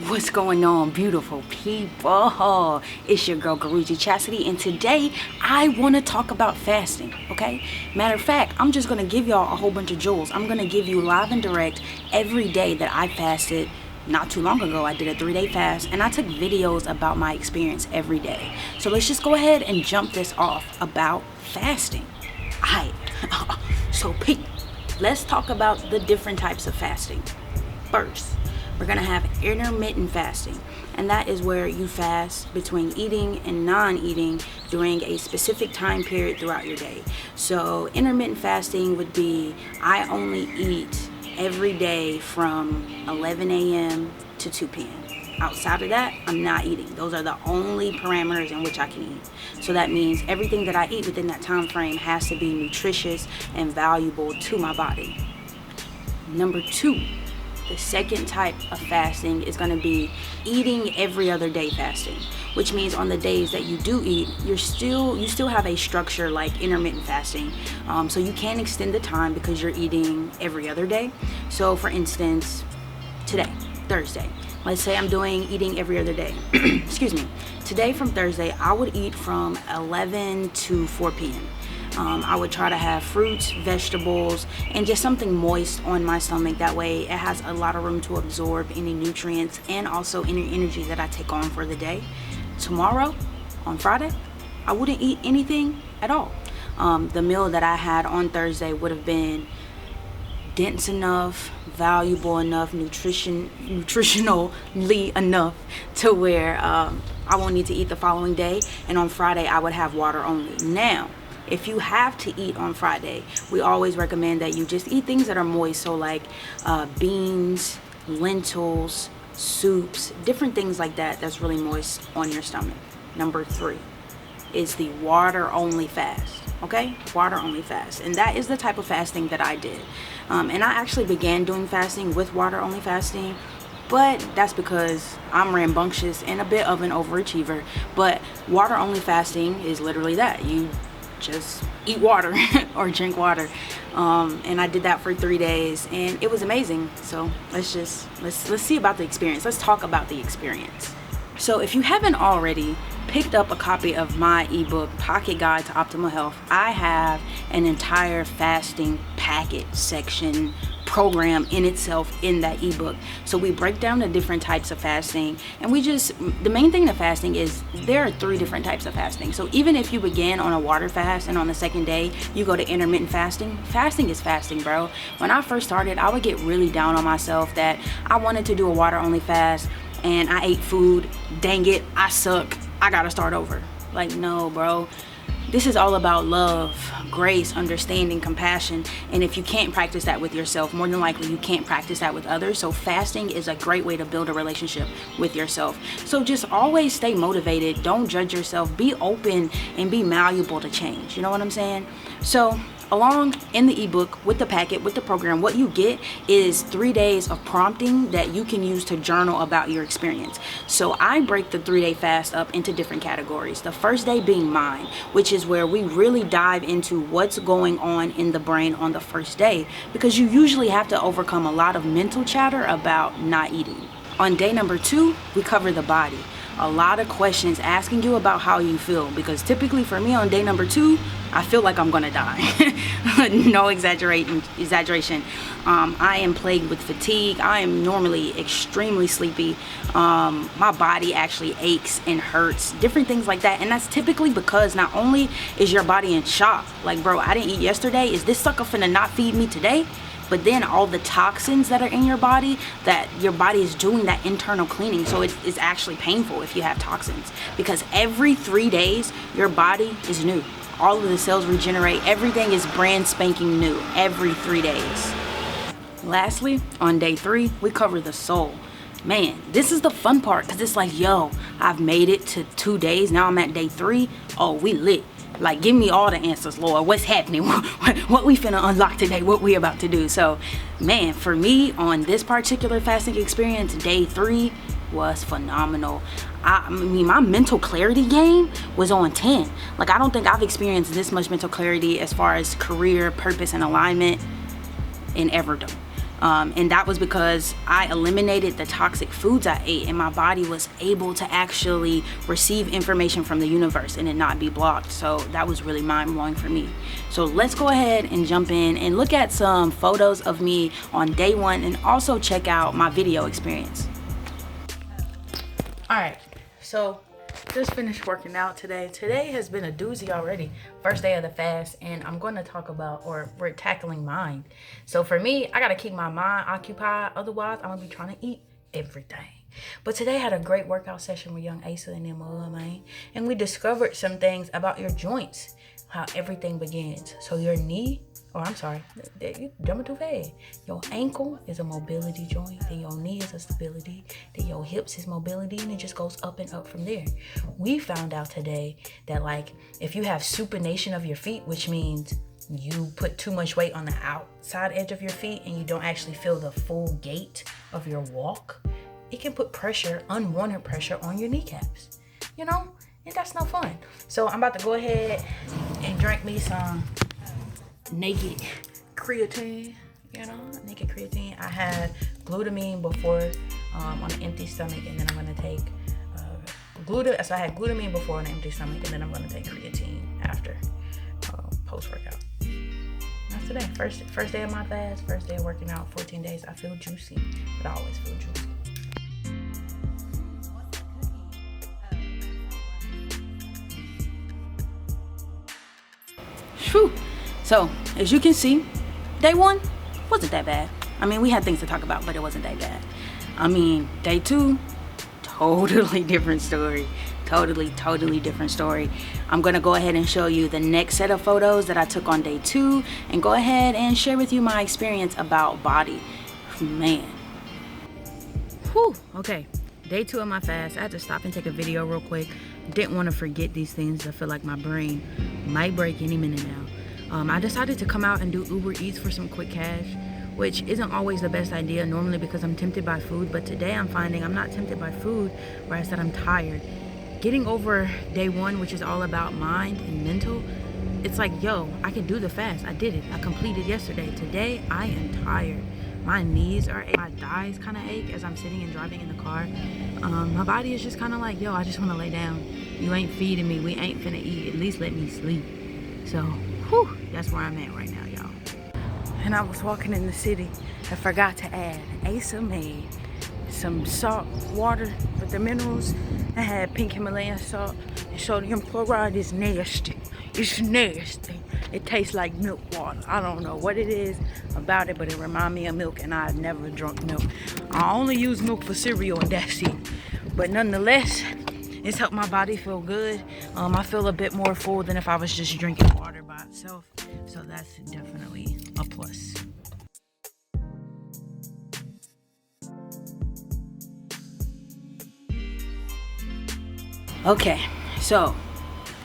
What's going on, beautiful people? It's your girl Garuji Chastity, and today I want to talk about fasting. Okay, matter of fact, I'm just gonna give y'all a whole bunch of jewels. I'm gonna give you live and direct every day that I fasted. Not too long ago I did a 3-day fast, and I took videos about my experience every day. So let's just go ahead and jump this off about fasting. Alright, so Pete, let's talk about the different types of fasting. First, we're gonna have intermittent fasting, and that is where you fast between eating and non-eating during a specific time period throughout your day. So intermittent fasting would be I only eat every day from 11 a.m. to 2 p.m. Outside of that, I'm not eating. Those are the only parameters in which I can eat. So that means everything that I eat within that time frame has to be nutritious and valuable to my body. Number two, the second type of fasting is going to be eating every other day fasting, which means on the days that you do eat, you still have a structure like intermittent fasting. So you can extend the time because you're eating every other day. So for instance, today, Thursday, let's say I'm eating every other day. Excuse me. Today from Thursday, I would eat from 11 to 4 p.m. I would try to have fruits, vegetables, and just something moist on my stomach. That way it has a lot of room to absorb any nutrients and also any energy that I take on for the day. Tomorrow, on Friday, I wouldn't eat anything at all. The meal that I had on Thursday would have been dense enough, valuable enough, nutritionally enough to where I won't need to eat the following day. And on Friday, I would have water only. Now, if you have to eat on Friday, we always recommend that you just eat things that are moist. So like beans, lentils, soups, different things like that that's really moist on your stomach. Number 3 is the water only fast. Okay, water only fast, and that is the type of fasting that I did. And I actually began doing fasting with water only fasting, but that's because I'm rambunctious and a bit of an overachiever. But water only fasting is literally that. You just eat water or drink water. And I did that for 3 days, and it was amazing. So let's see about the experience. Let's talk about the experience. So if you haven't already picked up a copy of my ebook, Pocket Guide to Optimal Health, I have an entire fasting packet section program in itself in that ebook. So we break down the different types of fasting, and the main thing to fasting is there are 3 different types of fasting. So even if you begin on a water fast and on the second day you go to intermittent fasting, fasting is fasting, bro. When I first started, I would get really down on myself that I wanted to do a water only fast and I ate food. Dang it, I suck. I gotta start over. Like, no, bro. This is all about love, grace, understanding, compassion. And if you can't practice that with yourself, more than likely you can't practice that with others. So fasting is a great way to build a relationship with yourself. So just always stay motivated. Don't judge yourself. Be open and be malleable to change. You know what I'm saying? So along in the ebook, with the packet, with the program, what you get is 3 days of prompting that you can use to journal about your experience. So I break the 3-day fast up into different categories. The first day being mind, which is where we really dive into what's going on in the brain on the first day, because you usually have to overcome a lot of mental chatter about not eating. On day number 2, we cover the body. A lot of questions asking you about how you feel, because typically for me on day number 2, I feel like I'm gonna die. No exaggeration. I am plagued with fatigue. I am normally extremely sleepy. My body actually aches and hurts, different things like that. And that's typically because not only is your body in shock, like, bro, I didn't eat yesterday, is this sucker finna not feed me today? But then all the toxins that are in your body, that your body is doing that internal cleaning. So it's actually painful if you have toxins, because every 3 days your body is new. All of the cells regenerate. Everything is brand spanking new every 3 days. Lastly, on day 3, we cover the soul. Man, this is the fun part, because it's like, yo, I've made it to 2 days. Now I'm at day 3. Oh, we lit. Like, give me all the answers, Lord. What's happening? What we finna unlock today? What we about to do? So, man, for me, on this particular fasting experience, day 3 was phenomenal. I mean, my mental clarity game was on 10. Like, I don't think I've experienced this much mental clarity as far as career, purpose, and alignment in everdom. And that was because I eliminated the toxic foods I ate, and my body was able to actually receive information from the universe and it not be blocked. So that was really mind-blowing for me. So let's go ahead and jump in and look at some photos of me on day 1, and also check out my video experience. All right, so just finished working out today. Today has been a doozy already. First day of the fast, and I'm going to talk about, or we're tackling mind. So for me, I got to keep my mind occupied. Otherwise, I'm going to be trying to eat everything. But today I had a great workout session with young Asa and them, man. And we discovered some things about your joints, how everything begins. So your knee, you jumping too fast. Your ankle is a mobility joint, then your knee is a stability, then your hips is mobility, and it just goes up and up from there. We found out today that, like, if you have supination of your feet, which means you put too much weight on the outside edge of your feet and you don't actually feel the full gait of your walk, it can put pressure, unwanted pressure, on your kneecaps, and that's no fun. So I'm about to go ahead and drink me some naked creatine. I had glutamine before on an empty stomach, and then I'm going to take so I had glutamine before on an empty stomach, and then I'm going to take creatine after post-workout. That's today. First day of my fast, first day of working out, 14 days. I feel juicy, but I always feel juicy. Whew. So, as you can see, day 1 wasn't that bad. I mean, we had things to talk about, but it wasn't that bad. I mean, day 2, totally different story. Totally different story. I'm going to go ahead and show you the next set of photos that I took on day 2 and go ahead and share with you my experience about body. Man. Whew. Okay. Day 2 of my fast. I had to stop and take a video real quick. Didn't want to forget these things. I feel like my brain might break any minute now. I decided to come out and do Uber Eats for some quick cash, which isn't always the best idea normally because I'm tempted by food, but today I'm finding I'm not tempted by food, or I said I'm tired. Getting over day 1, which is all about mind and mental, it's like, I can do the fast. I did it. I completed yesterday. Today, I am tired. My knees are ache. My thighs kind of ache as I'm sitting and driving in the car. My body is just kind of like, I just want to lay down. You ain't feeding me. We ain't finna eat. At least let me sleep. So, that's where I'm at right now, y'all. And I was walking in the city and forgot to add. Asa made some salt water with the minerals. I had pink Himalayan salt, and sodium chloride is nasty. It's nasty. It tastes like milk water. I don't know what it is about it, but it reminds me of milk, and I've never drunk milk. I only use milk for cereal, and that's it. But nonetheless, it's helped my body feel good. I feel a bit more full than if I was just drinking water by itself. So that's definitely a plus. Okay, so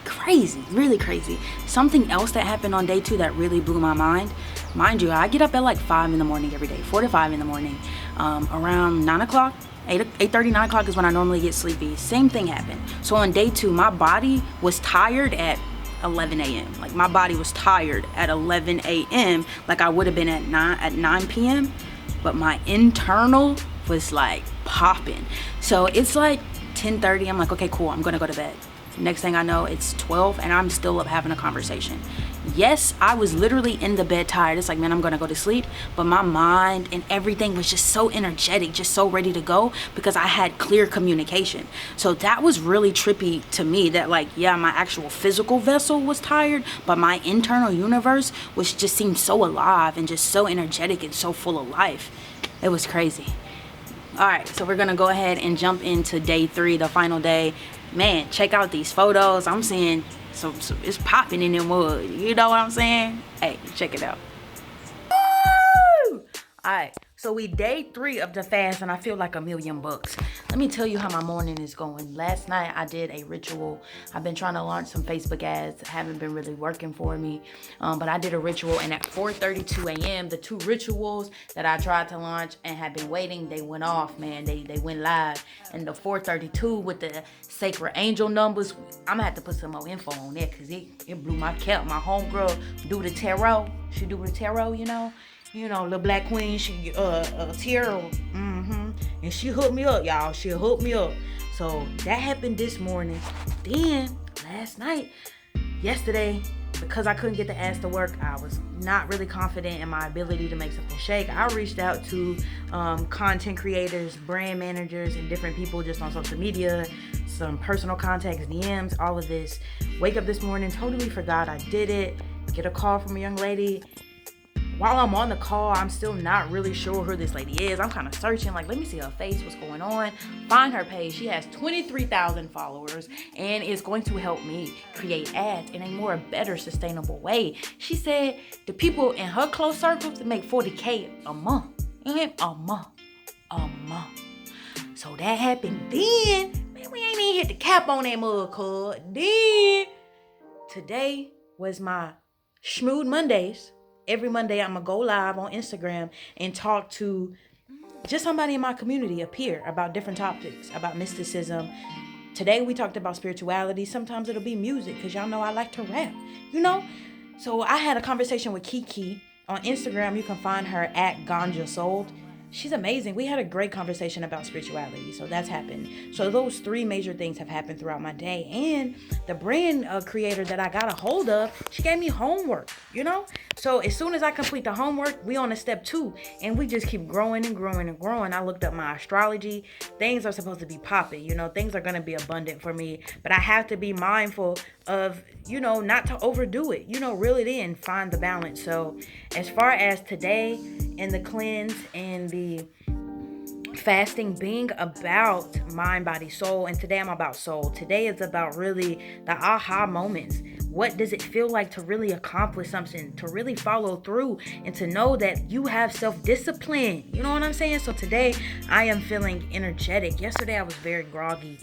crazy, really crazy. Something else that happened on day 2 that really blew my mind. Mind you, I get up at like 5 in the morning every day, 4 to 5 in the morning. Around 9 o'clock, 8:30, 9 o'clock is when I normally get sleepy. Same thing happened. So on day 2, my body was tired at 11 a.m. Like, my body was tired at 11 a.m. like I would have been at 9 p.m. But my internal was like popping. So it's like 10:30. I'm like, okay, cool. I'm going to go to bed. Next thing I know, it's 12 and I'm still up having a conversation. Yes, I was literally in the bed tired. It's like, man, I'm going to go to sleep. But my mind and everything was just so energetic, just so ready to go because I had clear communication. So that was really trippy to me that, like, yeah, my actual physical vessel was tired, but my internal universe was just seemed so alive and just so energetic and so full of life. It was crazy. All right, so we're going to go ahead and jump into day 3, the final day. Man, check out these photos. I'm seeing so it's popping in the mud. You know what I'm saying? Hey, check it out. Woo! All right, so we day 3 of the fast and I feel like $1,000,000. Let me tell you how my morning is going. Last night I did a ritual. I've been trying to launch some Facebook ads. Haven't been really working for me. But I did a ritual, and at 4:32 a.m. the 2 rituals that I tried to launch and had been waiting, they went off, man. They went live. And the 4:32 with the sacred angel numbers, I'm gonna have to put some more info on there because it blew my cap. My homegirl do the tarot. She do the tarot, you know. little black queen, she Tierra, and she hooked me up, y'all. She hooked me up. So that happened this morning. Then last night, yesterday, because I couldn't get the ass to work, I was not really confident in my ability to make something shake. I reached out to content creators, brand managers, and different people just on social media, some personal contacts, DMs, all of this. Wake up this morning, totally forgot I did it. Get a call from a young lady. While I'm on the call, I'm still not really sure who this lady is. I'm kind of searching, like, let me see her face, what's going on. Find her page. She has 23,000 followers and is going to help me create ads in a more better, sustainable way. She said the people in her close circles that make $40K a month. A month. So that happened then. Man, we ain't even hit the cap on that mug, cuz. Then, today was my Schmood Mondays. Every Monday, I'm going to go live on Instagram and talk to just somebody in my community, a peer, about different topics, about mysticism. Today, we talked about spirituality. Sometimes it'll be music, because y'all know I like to rap, So I had a conversation with Kiki. On Instagram, you can find her at Ganja Sold. She's amazing. We had a great conversation about spirituality. So that's happened. So those three major things have happened throughout my day. And the brand creator that I got a hold of, she gave me homework, So as soon as I complete the homework, we on to step 2. And we just keep growing and growing and growing. I looked up my astrology. Things are supposed to be popping, Things are going to be abundant for me. But I have to be mindful of, not to overdo it. Reel it in, find the balance. So as far as today and the cleanse and the fasting being about mind, body, soul, and today I'm about soul. Today is about really the aha moments. What does it feel like to really accomplish something, to really follow through, and to know that you have self-discipline? You know what I'm saying? So today I am feeling energetic. Yesterday I was very groggy.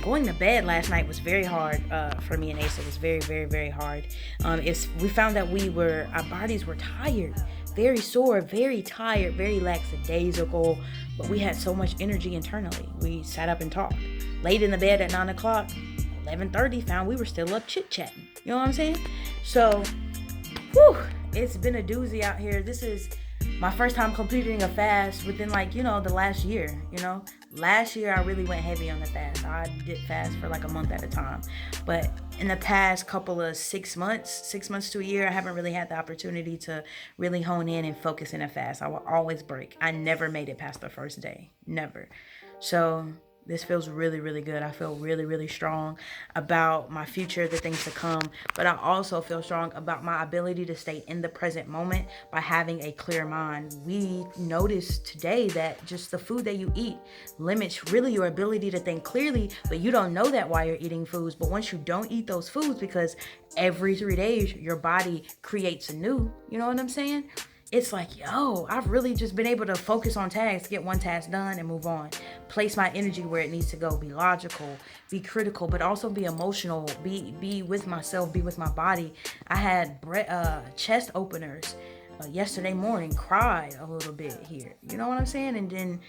Going to bed last night was very hard for me and Asa. It was very, very, very hard. We found that our bodies were tired. Very sore, very tired, very lackadaisical, but we had so much energy internally. We sat up and talked. Laid in the bed at 9 o'clock, 11:30, found we were still up chit-chatting. You know what I'm saying? So, it's been a doozy out here. This is my first time completing a fast within the last year, Last year, I really went heavy on the fast. I did fast for a month at a time. But in the past couple of 6 months to a year, I haven't really had the opportunity to really hone in and focus in a fast. I will always break. I never made it past the first day. Never. So this feels really, really good. I feel really, really strong about my future, the things to come. But I also feel strong about my ability to stay in the present moment by having a clear mind. We noticed today that just the food that you eat limits really your ability to think clearly, but you don't know that while you're eating foods. But once you don't eat those foods, because every 3 days your body creates anew, you know what I'm saying? It's like, I've really just been able to focus on tasks, get one task done and move on. Place my energy where it needs to go. Be logical, be critical, but also be emotional. Be with myself, be with my body. I had chest openers yesterday morning, cried a little bit here. You know what I'm saying? And then,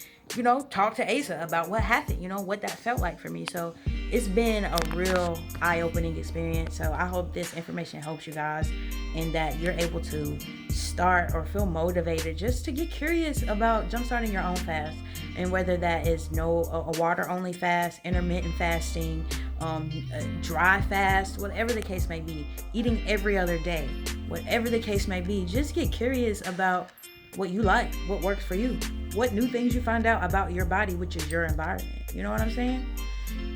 talk to Asa about what happened, what that felt like for me. So it's been a real eye-opening experience. So I hope this information helps you guys and that you're able to start or feel motivated just to get curious about jumpstarting your own fast. And whether that is a water-only fast, intermittent fasting, dry fast, whatever the case may be, eating every other day, whatever the case may be, just get curious about what you like, what works for you, what new things you find out about your body, which is your environment. You know what I'm saying?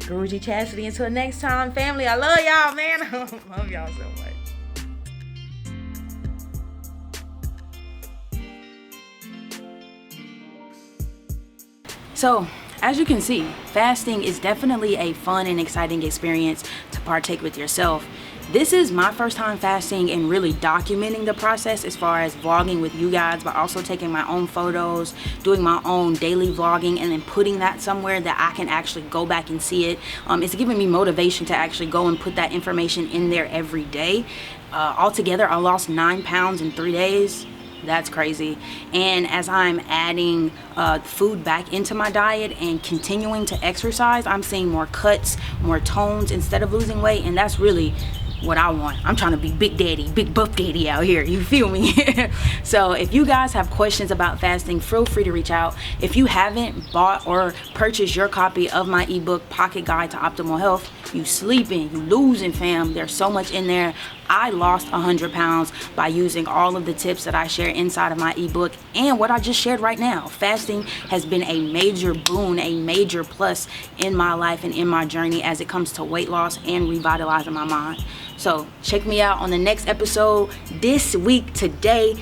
Guruji Chastity, until next time, family, I love y'all, man. I love y'all so much. So, as you can see, fasting is definitely a fun and exciting experience to partake with yourself. This is my first time fasting and really documenting the process as far as vlogging with you guys, but also taking my own photos, doing my own daily vlogging, and then putting that somewhere that I can actually go back and see it. It's giving me motivation to actually go and put that information in there every day. Altogether, I lost 9 pounds in 3 days. That's crazy. And as I'm adding food back into my diet and continuing to exercise, I'm seeing more cuts, more tones instead of losing weight. And that's really what I want. I'm trying to be big daddy, big buff daddy out here. You feel me? So if you guys have questions about fasting, feel free to reach out. If you haven't bought or purchased your copy of my ebook, Pocket Guide to Optimal Health, you sleeping, you losing, fam. There's so much in there. I lost 100 pounds by using all of the tips that I share inside of my ebook and what I just shared right now. Fasting has been a major boon, a major plus in my life and in my journey as it comes to weight loss and revitalizing my mind. So check me out on the next episode this week, today,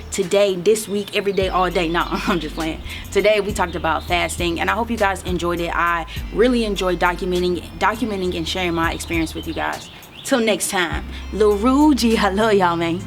this week, every day, all day. No, I'm just playing. Today we talked about fasting, and I hope you guys enjoyed it. I really enjoyed documenting and sharing my experience with you guys. Till next time, Lil Rugy, I love y'all, man.